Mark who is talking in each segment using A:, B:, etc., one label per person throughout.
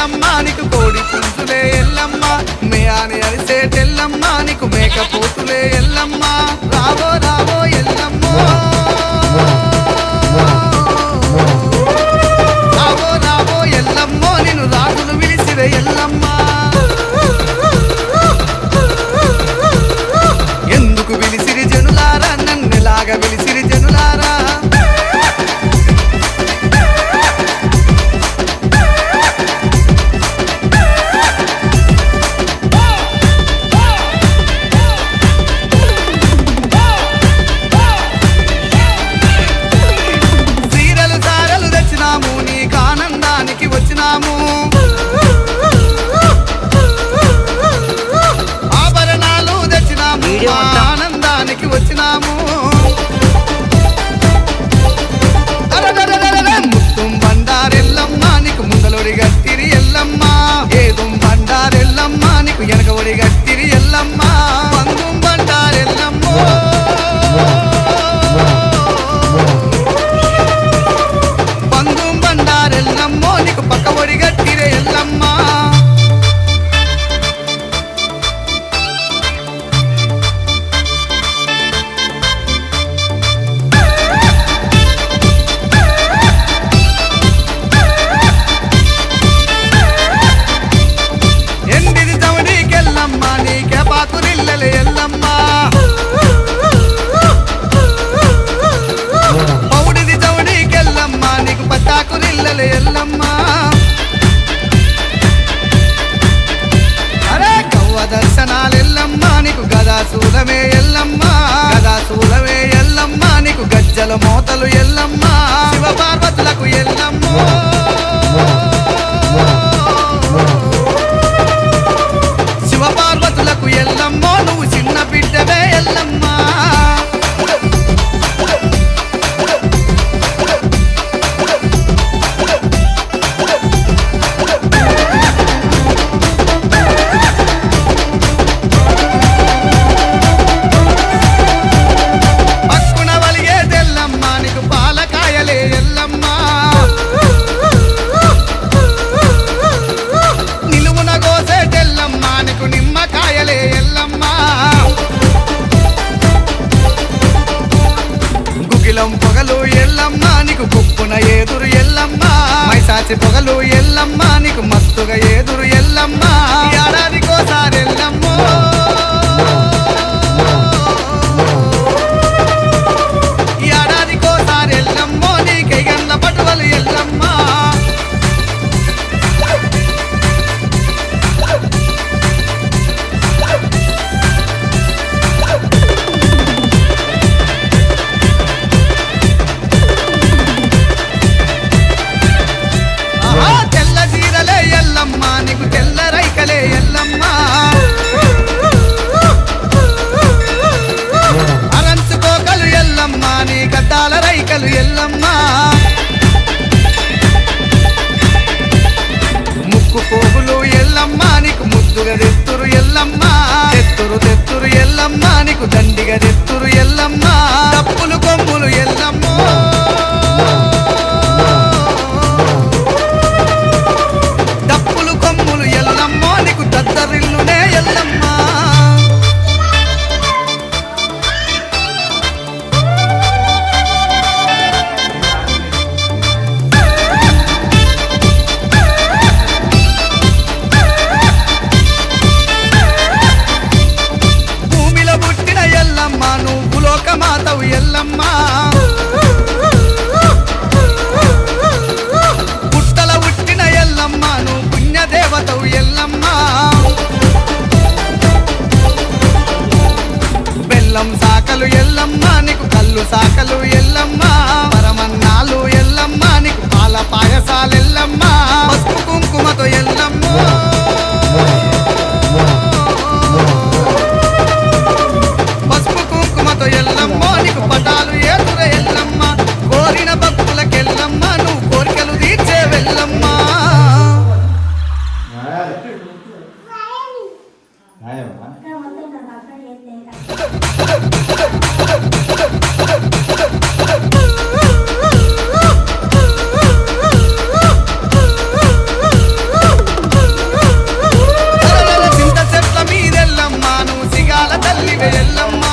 A: ఎల్లమ్మ నీకు కోడి పుంజులే ఎల్లమ్మ మేయాని అరిసేటెల్లమ్మ నీకు మేకపోతులే ఎల్లమ్మ రావో రావో ఎల్లమ్మ రావో రావో ఎల్లమ్మో నిన్ను రాజులు విలిసిరే ఎల్లమ్మ ఎందుకు విలిసిరి జనులారా నన్నెలాగా విలిసిరి జనులారా ఆభరణాలు తెచ్చినాము ఆనందానికి వచ్చినాము ముత్తుం బండారెల్లమ్మ నీకు ముందలొడి గట్టిరి ఎల్లమ్మ ఏదుం బండారెల్లమ్మ నీకు వెనకఒడి గట్టిరి ఎల్లమ్మ పందుం బండారెల్లమ్మ పందుం బండారెల్లమ్మో నీకు పక్కఒడి గట్టిరే ఎల్లమ్మ ఎండిది చవడికెల్లమ్మ నీకే పాకురిల్లెలే ఎల్లమ్మ పౌడిది చవడికెల్లమ్మ నీకు పట్టాకురిల్లెలే ఎల్లమ్మ అరే కవ్వ దర్శనాలెల్లమ్మ నీకు గదాశూలమే ఎల్లమ్మ గదాశూలమే ఎల్లమ్మ నీకు గజ్జల మోతలు ఎల్లమ్మ శివ పార్వతులకు ఎల్లమ్మ శివ పార్వతులకు ఎల్లమ్మో నువ్వు చిన్న బిడ్డవే ఎల్లమ్మ పక్కున వలిగేదెల్లమ్మ నీకు పాలకాయలే ఎల్లమ్మ నిలువున కోసేటెల్లమ్మ నీకు నిమ్మకాయలే ఎల్లమ్మ గుగిలం పొగలు ఎల్లమ్మ నీకు గుప్పున ఏదురు ఎల్లమ్మ మైసాచి పొగలు ఎల్లమ్మ నీకు మస్తుగా ఏదురు ఎల్లమ్మ ఏడాదికోసారి ఎల్లమ్మ ఏడాదికోసారి ఎల్లమ్మో నీకై గండ్ల పటువలు ఎల్లమ్మ తెల్ల చీరలే ఎల్లమ్మ నీకు తెల్ల రైకలే ఎల్లమ్మ అరంచుకోకలు ఎల్లమ్మ నీ గడ్డాల రైకలు ఎల్లమ్మ ముక్కు పోగులు ఎల్లమ్మ నీకు ముద్దుగా తెత్తురు ఎల్లమ్మ తెత్తురు తెత్తురు ఎల్లమ్మ నీకు దండిగా తెత్తురు ఎల్లమ్మ తప్పులు కొమ్ములు ఎల్లమ్మ డప్పులు కొమ్ములు ఎల్లమ్మో నీకు దద్దరిల్లునే ఎల్లమ్మ భూమిలో పుట్టిన ఎల్లమ్మ నువ్వు లోకమాతవు ఎల్లమ్మ పుట్టల పుట్టిన ఎల్లమ్మ నువ్వు పుణ్యదేవతవు ఎల్లమ్మ బెల్లం సాకలు ఎల్లమ్మ నీకు కళ్ళు సాకలు ఎల్లమ్మ పరమన్నాలు ఎల్లమ్మ నీకు పాల పాయసాలు ఎల్లమ్మ పసుపు కుంకుమతో ఎల్లమ్మ పసుపు కుంకుమతో ఎల్లమ్మో నీకు పటాలు ఏతురే ఎల్లమ్మ కోరిన భక్తులకు ఎల్లమ్మ నువ్వు కోరికలు తీర్చే వెళ్ళమ్మ ఎల్లమ్మ నువ్వు సిగాల తల్లివే ఎల్లమ్మ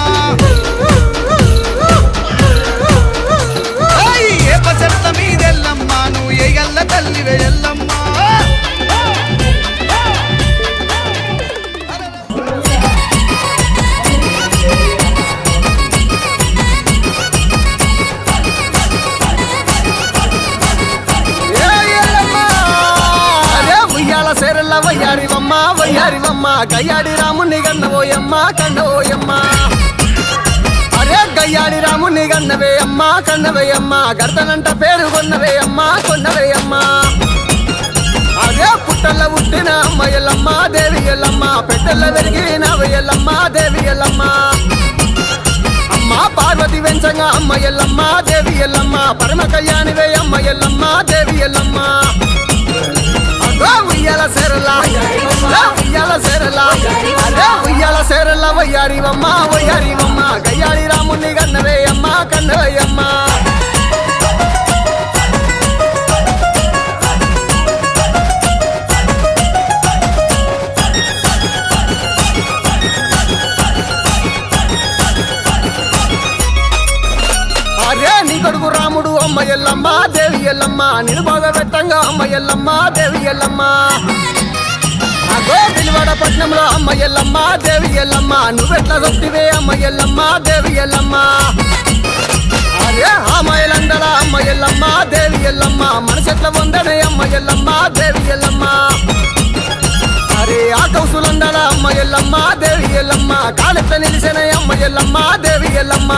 A: ఏప చెట్ల మీద ఎల్లమ్మ నువ్వు ఎగల్ల తల్లివే ఎల్లమ్మ
B: వయ్యారివమ్మ వయ్యారివమ్మ గయ్యాడి రాముని గన్నవోయమ్మ కన్నవోయమ్మ అరే గయ్యాడి రాముని గన్నవే అమ్మ కన్నవేయమ్మ గర్దనంట పేరు కొన్నవే అమ్మ కొన్నవేయమ్మ అదే పుట్టల్ల పుట్టిన అమ్మ ఎల్లమ్మ దేవి ఎల్లమ్మ పెట్టెల్ల వెరిగిన ఎల్లమ్మ దేవి ఎల్లమ్మ అమ్మ పార్వతి వెంచంగా అమ్మ ఎల్లమ్మ దేవి ఎల్లమ్మ పరమ కళ్యాణివే అమ్మ ఎల్లమ్మ దేవి ఎల్లమ్మ ఉయ్యాల సేరలా ఉయ్యాల సేరలా అదే ఉయ్యాల సేరలా వయ్యారివమ్మ వయ్యారివమ్మ గయ్యాడి రాముని కన్నవేయమ్మ కన్నవేయమ్మ అరే నీ కొడుకు రాముడు అమ్మ ఎల్లమ్మ దేవి ఎల్లమ్మ నిన్ను బాగా పెట్టంగా అమ్మ ఎల్లమ్మ దేవి ఎల్లమ్మ అగో పిలివాడ పట్నంలో అమ్మ ఎల్లమ్మ దేవి ఎల్లమ్మ నువ్వెట్లా చెప్తివే అమ్మ ఎల్లమ్మ దేవి ఎల్లమ్మ అరే అమ్మాయిలందల అమ్మ ఎల్లమ్మ దేవి ఎల్లమ్మ మనసెట్ల వందనే అమ్మ ఎల్లమ్మ దేవి ఎల్లమ్మ అరే ఆ కౌసులందల అమ్మ ఎల్లమ్మ దేవి ఎల్లమ్మ కాలెట్ల నిలిసిన అమ్మ ఎల్లమ్మ దేవి ఎల్లమ్మ